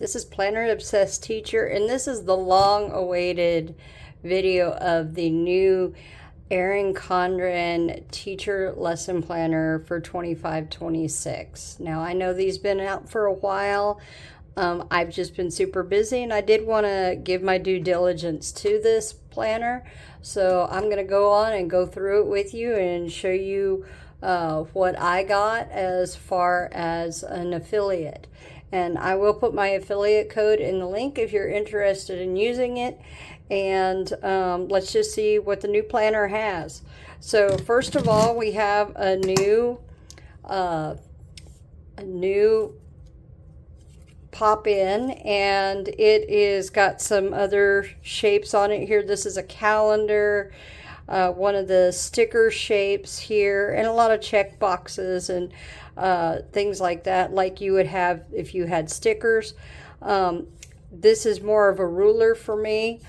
This is Planner Obsessed Teacher, and this is the long-awaited video of the new Erin Condren Teacher Lesson Planner for 25-26. Now, I know these been out for a while. I've just been super busy, and I did want to give my due diligence to this planner. So I'm going to go on and go through it with you and show you what I got as far as an affiliate. And I will put my affiliate code in the link if you're interested in using it. And let's just see what the new planner has. So first of all, we have a new pop in, and it is got some other shapes on it here. This is a calendar, one of the sticker shapes here, and a lot of check boxes and things like that, like you would have if you had stickers. This is more of a ruler for me.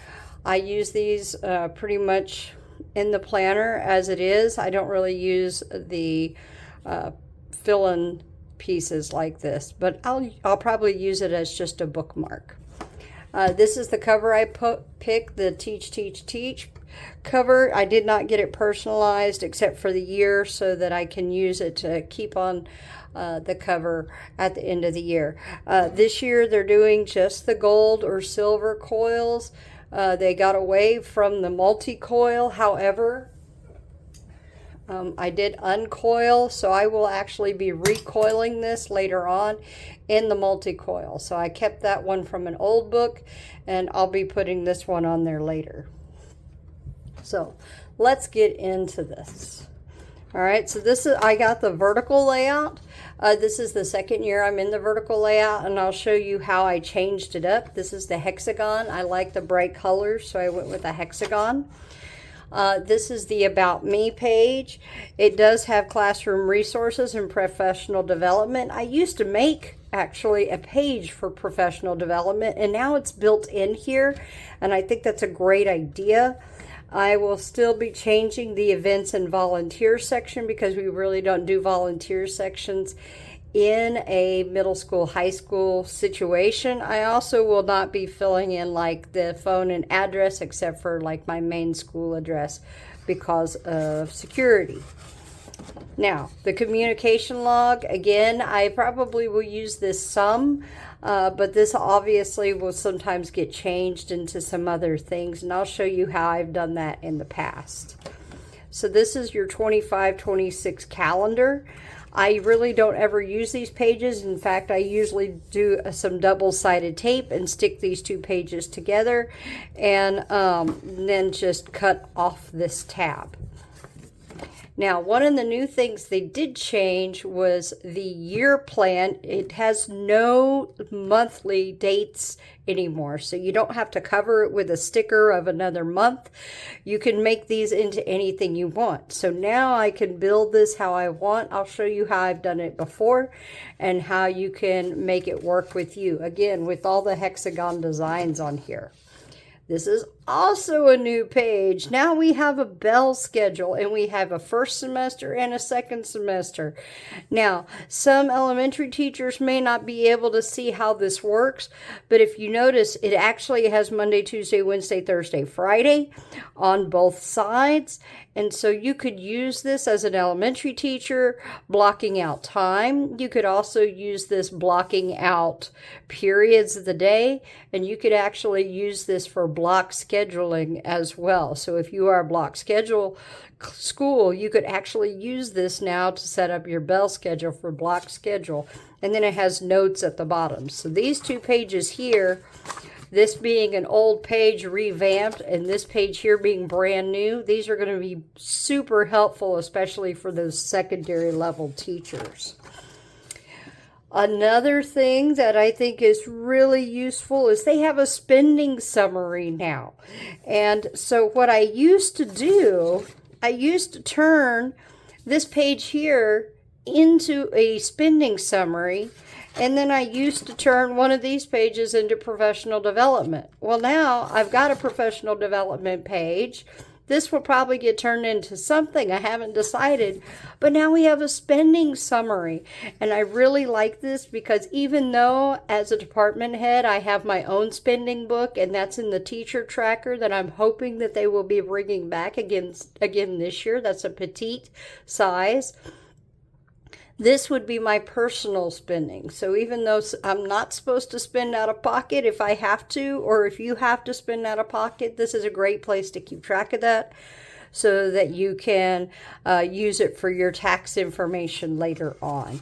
I use these pretty much in the planner as it is. I don't really use the fill-in pieces like this, but I'll probably use it as just a bookmark. This is the cover I picked, the Teach cover. I did not get it personalized except for the year so that I can use it to keep on the cover at the end of the year. This year they're doing just the gold or silver coils. They got away from the multi-coil. However, I did uncoil, so I will actually be recoiling this later on in the multi-coil. So I kept that one from an old book, and I'll be putting this one on there later. So let's get into this. All right, so I got the vertical layout. This is the second year I'm in the vertical layout, and I'll show you how I changed it up. This is the hexagon. I like the bright colors, so I went with a hexagon. This is the About Me page. It does have classroom resources and professional development. I used to make actually a page for professional development, and now it's built in here, and I think that's a great idea. I will still be changing the events and volunteer section because we really don't do volunteer sections in a middle school, high school situation. I also will not be filling in like the phone and address except for like my main school address because of security. Now, the communication log, again, I probably will use this some, but this obviously will sometimes get changed into some other things, and I'll show you how I've done that in the past. So this is your 25-26 calendar. I really don't ever use these pages. In fact, I usually do some double-sided tape and stick these two pages together and then just cut off this tab. Now, one of the new things they did change was the year plan. It has no monthly dates anymore, so you don't have to cover it with a sticker of another month. You can make these into anything you want. So now I can build this how I want. I'll show you how I've done it before and how you can make it work with you. Again, with all the hexagon designs on here. This is also a new page. Now we have a bell schedule, and we have a first semester and a second semester. Now, some elementary teachers may not be able to see how this works, but if you notice, it actually has Monday, Tuesday, Wednesday, Thursday, Friday on both sides. And so you could use this as an elementary teacher, blocking out time. You could also use this blocking out periods of the day, and you could actually use this for block scheduling as well. So if you are a block schedule school, you could actually use this now to set up your bell schedule for block schedule. And then it has notes at the bottom. So these two pages here, this being an old page revamped and this page here being brand new, these are going to be super helpful, especially for those secondary level teachers. Another thing that I think is really useful is they have a spending summary now. And so what I used to do, I used to turn this page here into a spending summary, and then I used to turn one of these pages into professional development. Well, now I've got a professional development page This will probably get turned into something. I haven't decided. But now we have a spending summary. And I really like this because even though as a department head, I have my own spending book, and that's in the teacher tracker that I'm hoping that they will be bringing back again this year. That's a petite size. This would be my personal spending. So even though I'm not supposed to spend out of pocket, if I have to, or if you have to spend out of pocket, this is a great place to keep track of that so that you can use it for your tax information later on.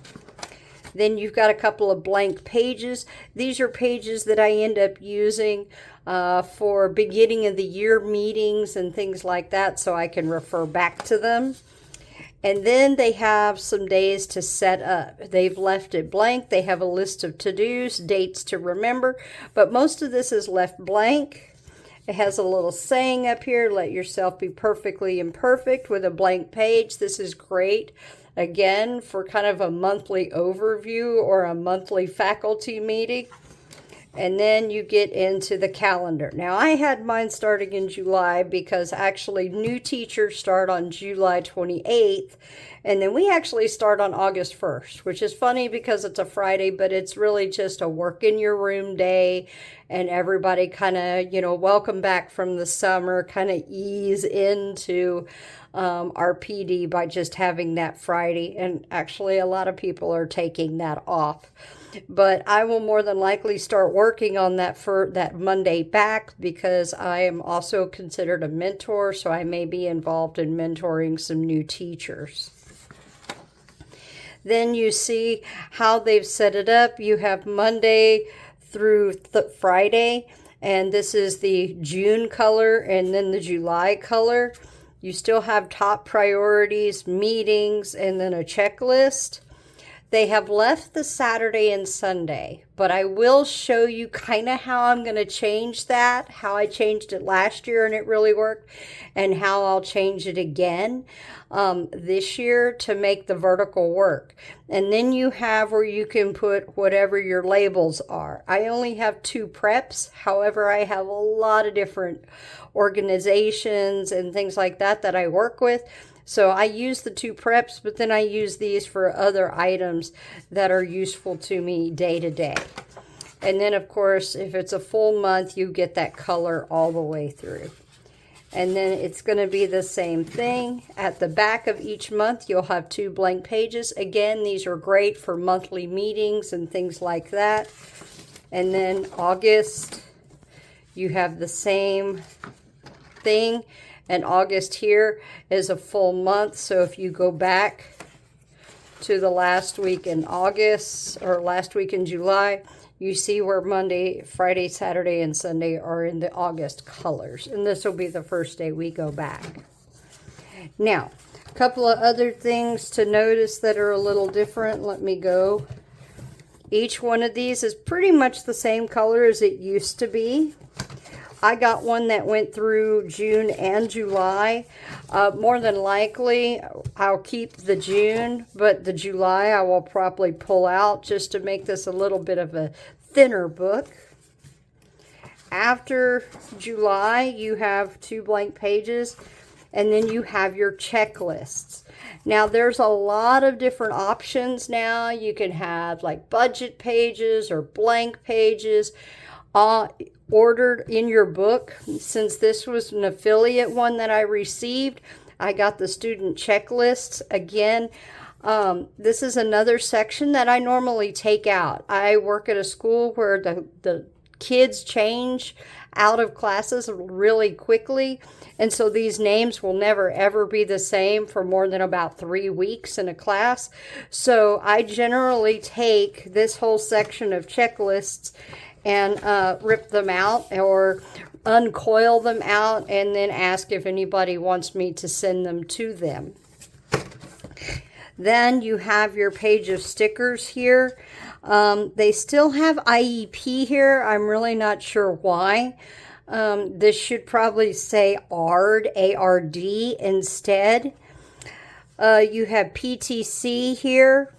Then you've got a couple of blank pages. These are pages that I end up using for beginning of the year meetings and things like that, so I can refer back to them. And then they have some days to set up. They've left it blank. They have a list of to-dos, dates to remember, but most of this is left blank. It has a little saying up here, let yourself be perfectly imperfect, with a blank page. This is great, again, for kind of a monthly overview or a monthly faculty meeting. And then you get into the calendar. Now, I had mine starting in July because actually new teachers start on July 28th. And then we actually start on August 1st, which is funny because it's a Friday, but it's really just a work in your room day. And everybody kind of, welcome back from the summer, kind of ease into our PD by just having that Friday. And actually a lot of people are taking that off. But I will more than likely start working on that for that Monday back because I am also considered a mentor, so I may be involved in mentoring some new teachers. Then you see how they've set it up. You have Monday through Friday, and this is the June color and then the July color. You still have top priorities, meetings, and then a checklist. They have left the Saturday and Sunday, but I will show you kind of how I'm going to change that, how I changed it last year and it really worked, and how I'll change it again this year to make the vertical work. And then you have where you can put whatever your labels are. I only have 2 preps. However, I have a lot of different organizations and things like that I work with. So I use the 2 preps, but then I use these for other items that are useful to me day to day. And then, of course, if it's a full month, you get that color all the way through. And then it's going to be the same thing. At the back of each month, you'll have 2 blank pages. Again, these are great for monthly meetings and things like that. And then August, you have the same thing. And August here is a full month. So if you go back to the last week in August or last week in July, you see where Monday, Friday, Saturday, and Sunday are in the August colors. And this will be the first day we go back. Now, a couple of other things to notice that are a little different. Let me go. Each one of these is pretty much the same color as it used to be. I got one that went through June and July. More than likely, I'll keep the June, but the July I will probably pull out just to make this a little bit of a thinner book. After July, you have 2 blank pages, and then you have your checklists. Now, there's a lot of different options now. You can have like budget pages or blank pages. Ordered in your book. Since this was an affiliate one that I received, I got the student checklists. Again, this is another section that I normally take out. I work at a school where the kids change out of classes really quickly, and so these names will never ever be the same for more than about 3 weeks in a class. So I generally take this whole section of checklists and rip them out or uncoil them out and then ask if anybody wants me to send them to them. Then you have your page of stickers here. They still have IEP here. I'm really not sure why. This should probably say ARD, A-R-D instead. You have PTC here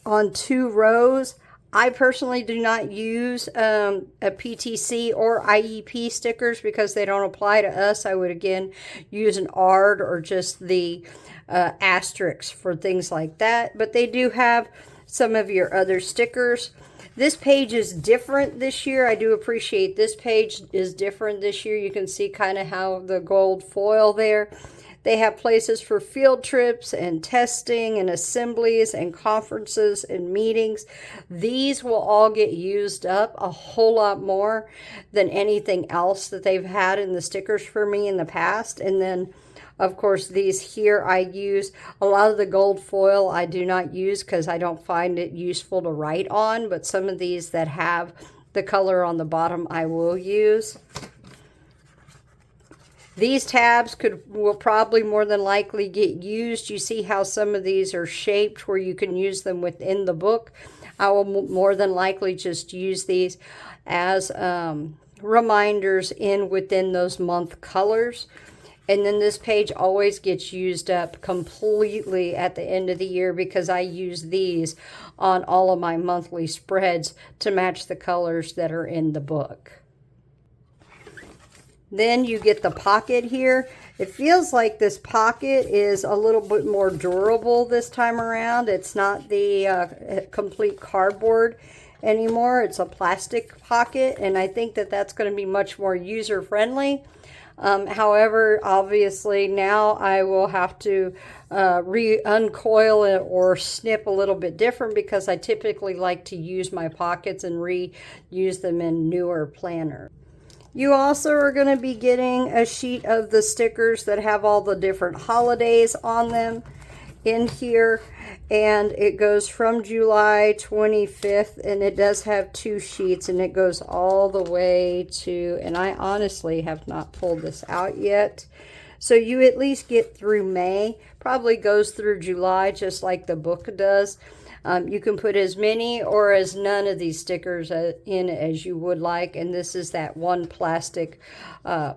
on 2 rows. I personally do not use a PTC or IEP stickers because they don't apply to us. I would again use an ARD or just the asterisks for things like that. But they do have some of your other stickers. This page is different this year. I do appreciate this page is different this year. You can see kind of how the gold foil there. They have places for field trips and testing and assemblies and conferences and meetings. These will all get used up a whole lot more than anything else that they've had in the stickers for me in the past. And then, of course, these here I use. A lot of the gold foil I do not use because I don't find it useful to write on. But some of these that have the color on the bottom I will use. These tabs will probably more than likely get used. You see how some of these are shaped where you can use them within the book. I will more than likely just use these as reminders within those month colors. And then this page always gets used up completely at the end of the year because I use these on all of my monthly spreads to match the colors that are in the book. Then you get the pocket here. It feels like this pocket is a little bit more durable this time around. It's not the complete cardboard anymore. It's a plastic pocket, and I think that that's going to be much more user-friendly. However, obviously now I will have to uncoil it or snip a little bit different because I typically like to use my pockets and reuse them in newer planners. You also are going to be getting a sheet of the stickers that have all the different holidays on them in here. And it goes from July 25th, and it does have 2 sheets, and it goes all the way to, and I honestly have not pulled this out yet. So you at least get through May, probably goes through July just like the book does. You can put as many or as none of these stickers in as you would like. And this is that one plastic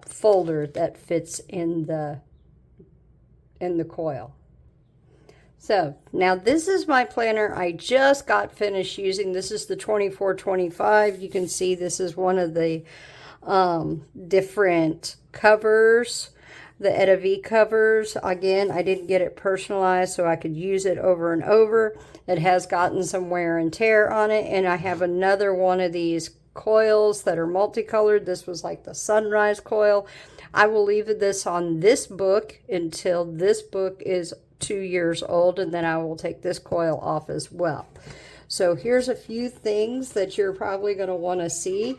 folder that fits in the coil. So now this is my planner I just got finished using. This is the 2425. You can see this is one of the different covers. The Etta V covers, again, I didn't get it personalized so I could use it over and over. It has gotten some wear and tear on it, and I have another one of these coils that are multicolored. This was like the sunrise coil. I will leave this on this book until this book is 2 years old, and then I will take this coil off as well. So here's a few things that you're probably going to want to see.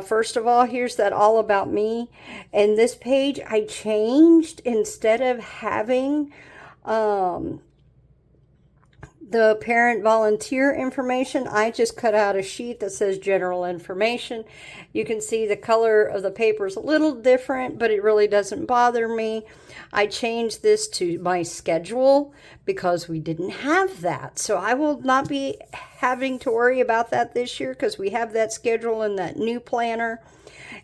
First of all, here's that all about me. And this page I changed. Instead of having the parent volunteer information, I just cut out a sheet that says general information. You can see the color of the paper is a little different, but it really doesn't bother me. I changed this to my schedule because we didn't have that. So I will not be having to worry about that this year because we have that schedule in that new planner.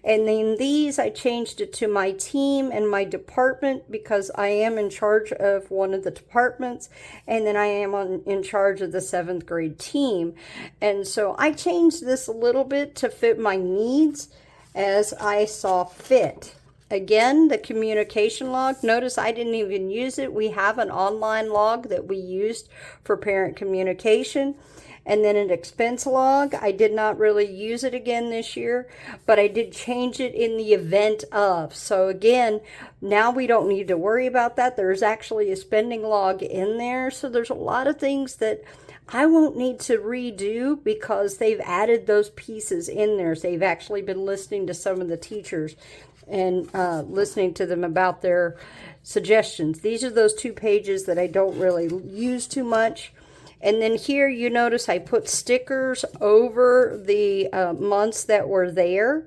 And then these, I changed it to my team and my department because I am in charge of one of the departments, and then I am in charge of the 7th grade team. And so I changed this a little bit to fit my needs as I saw fit. Again, the communication log, notice I didn't even use it. We have an online log that we used for parent communication. And then an expense log, I did not really use it again this year, but I did change it in the event of. So again, now we don't need to worry about that. There's actually a spending log in there. So there's a lot of things that I won't need to redo because they've added those pieces in there. So they've actually been listening to some of the teachers and listening to them about their suggestions. These are those 2 pages that I don't really use too much. And then here you notice I put stickers over the months that were there.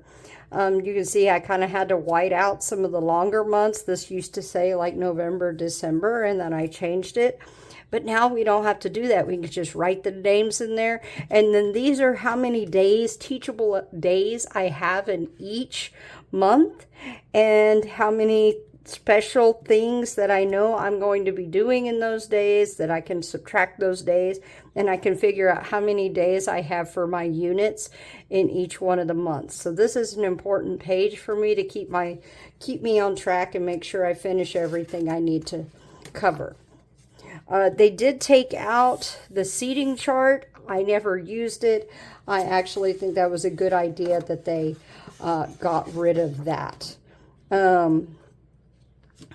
You can see I kind of had to white out some of the longer months. This used to say like November, December, and then I changed it. But now we don't have to do that. We can just write the names in there. And then these are how many days, teachable days I have in each month, and how many special things that I know I'm going to be doing in those days, that I can subtract those days, and I can figure out how many days I have for my units in each one of the months. So this is an important page for me to keep me on track and make sure I finish everything I need to cover. They did take out the seating chart. I never used it. I actually think that was a good idea that they got rid of that.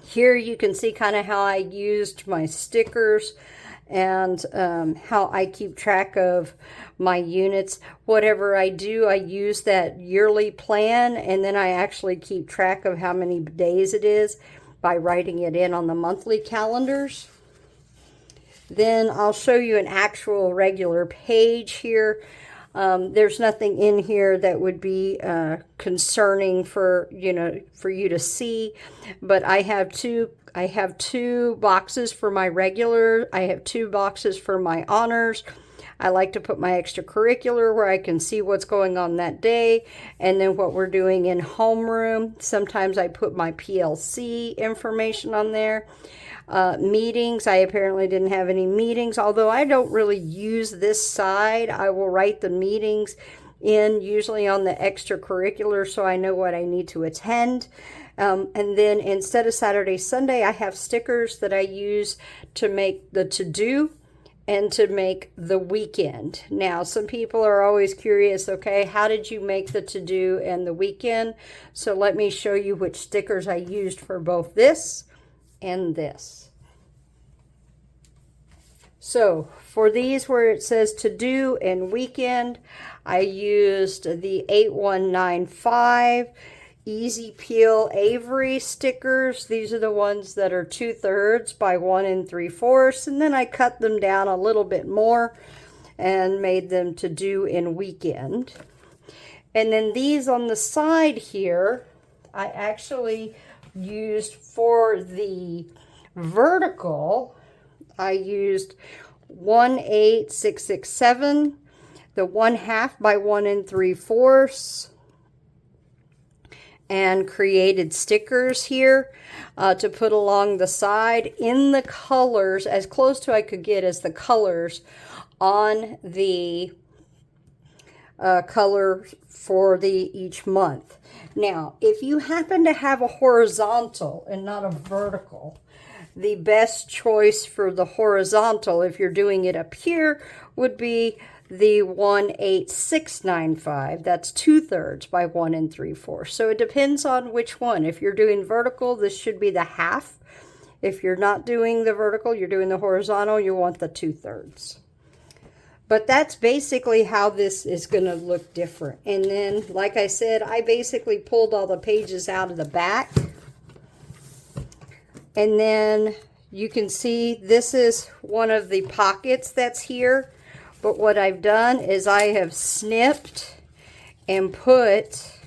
Here you can see kind of how I used my stickers and how I keep track of my units. Whatever I do, I use that yearly plan, and then I actually keep track of how many days it is by writing it in on the monthly calendars. Then I'll show you an actual regular page here. There's nothing in here that would be concerning for you to see, but I have two boxes for my regular. I have 2 boxes for my honors. I like to put my extracurricular where I can see what's going on that day, and then what we're doing in homeroom. Sometimes I put my PLC information on there. Meetings, I apparently didn't have any meetings, although I don't really use this side. I will write the meetings in usually on the extracurricular so I know what I need to attend. And then instead of Saturday, Sunday, I have stickers that I use to make the to-do and to make the weekend. Now, some people are always curious, okay, how did you make the to-do and the weekend? So let me show you which stickers I used for both this and this. So for these where it says to do and weekend, I used the 8195 Easy Peel Avery stickers. These are the ones that are 2/3 by 1 3/4, and then I cut them down a little bit more and made them to do and weekend. And then these on the side here, I actually used for the vertical. I used 18667, the 1/2 by 1 3/4, and created stickers here to put along the side in the colors, as close to I could get as the colors on the color for each month. Now, if you happen to have a horizontal and not a vertical, the best choice for the horizontal, if you're doing it up here, would be the 18695. That's 2/3 by 1 3/4. So it depends on which one. If you're doing vertical, this should be the 1/2. If you're not doing the vertical, you're doing the horizontal, you want the 2/3. But that's basically how this is going to look different. And then, like I said, I basically pulled all the pages out of the back. And then you can see this is one of the pockets that's here. But what I've done is I have snipped and put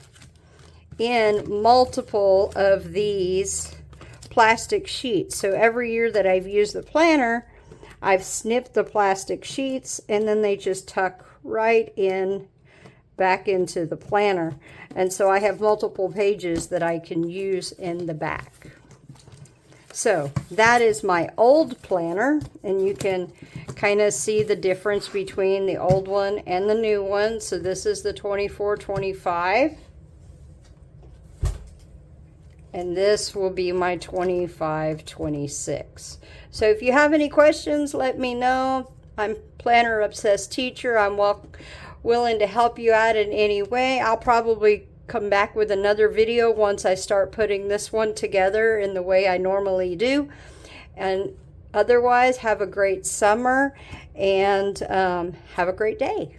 in multiple of these plastic sheets. So every year that I've used the planner, I've snipped the plastic sheets, and then they just tuck right in back into the planner. And so I have multiple pages that I can use in the back. So that is my old planner, and you can kind of see the difference between the old one and the new one. So this is the 24-25. And this will be my 25-26. So if you have any questions, let me know. I'm Planner Obsessed Teacher. I'm willing to help you out in any way. I'll probably come back with another video once I start putting this one together in the way I normally do. And otherwise, have a great summer and have a great day.